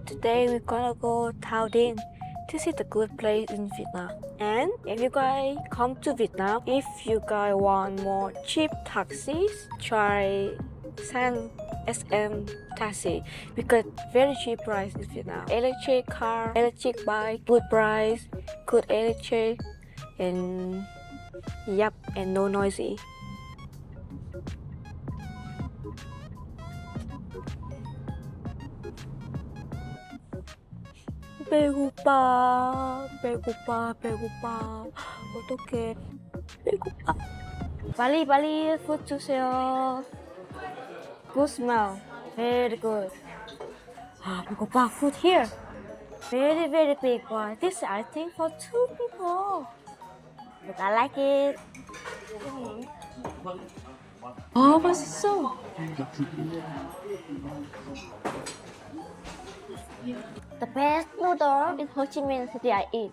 Today we're gonna go Thao Dien. This is a good place in Vietnam. And if you guys come to Vietnam, if you guys want more cheap taxis, try San SM taxi because very cheap price in Vietnam. Electric car, electric bike, good price, good electric, and yep, and no noisy. 배고파, 배고파, 배고파. 어떡해. 배고파. 빨리 빨리 food 주세요. Good smell. Very good. 아, 배고파. Food here. Very very big one. This I think for 2 people. But I like it. 아, 맛있어. The best noodle in Ho Chi Minh City I eat.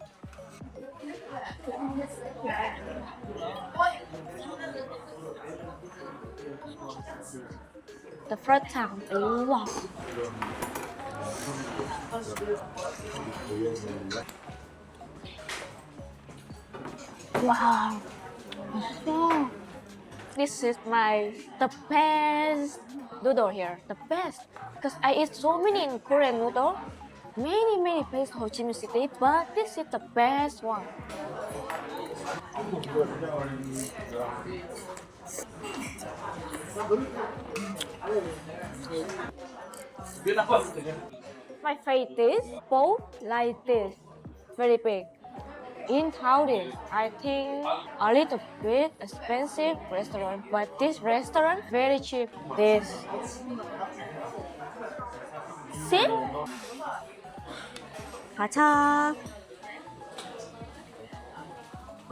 The first time, wow. Wow. So, this is the best noodle here. The best. Because I eat so many in Korean noodle. Many places Ho Chi Minh City, but this is the best one. My favorite is both like this, very big. In Thao Dien, I think a little bit expensive restaurant, but this restaurant very cheap. This. See? 가자.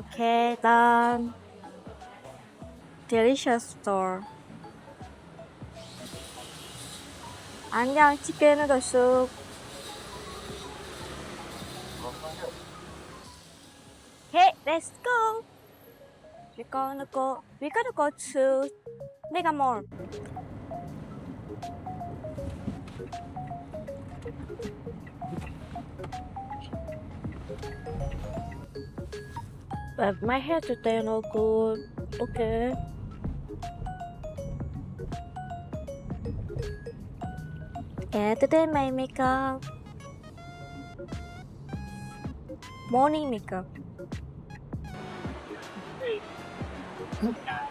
Okay, done. Delicious store. 안녕, chicken noodle soup. Okay, let's go. We're gonna go to Mega Mall. But my hair today no good. Okay. And today my makeup. Morning makeup.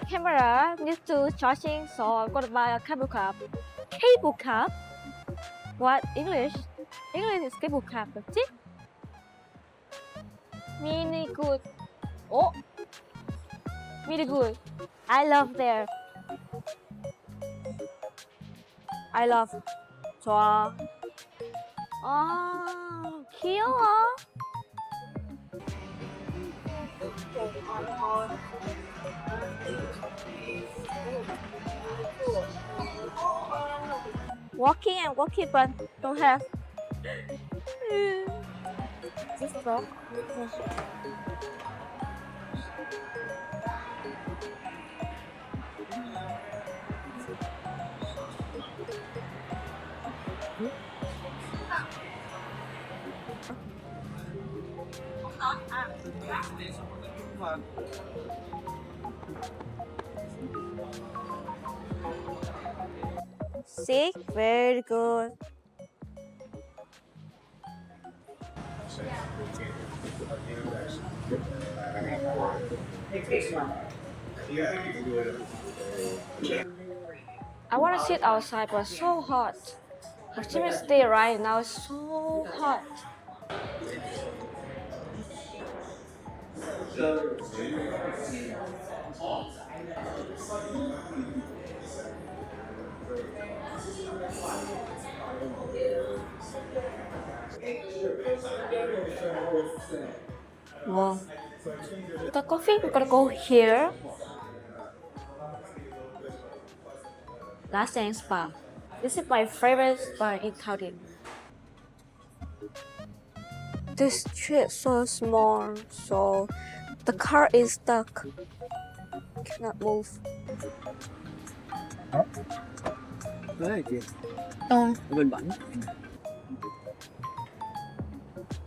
Camera needs to charging, so I'm gonna buy a cable cap. Cable cap? What English? English is cable cap, see? Mini good. Oh, really good. I love there. I love. 좋아. 아, 귀여워. Walking and walking, but don't have. Just stop. See? Very good. I want to sit outside, but so hot. Ho Chi Minh City right now is so hot. Wow. The coffee, we're gonna go here. Last and spa. This is my favorite spa in Thao Dien. This street so small, so the car is stuck. Cannot move. Tới rồi chị. Ở Bên bển.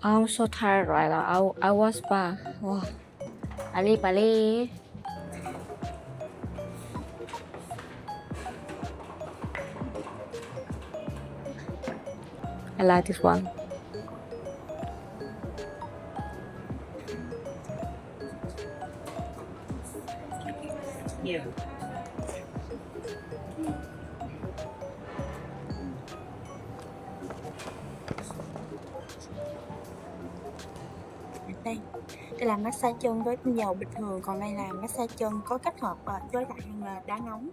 I'm so tired right now. I was spa. Wow. Ali, Ali. I like this one. Yeah. Đây là massage chân với tinh dầu bình thường, còn đây là massage chân có kết hợp với lại đá nóng.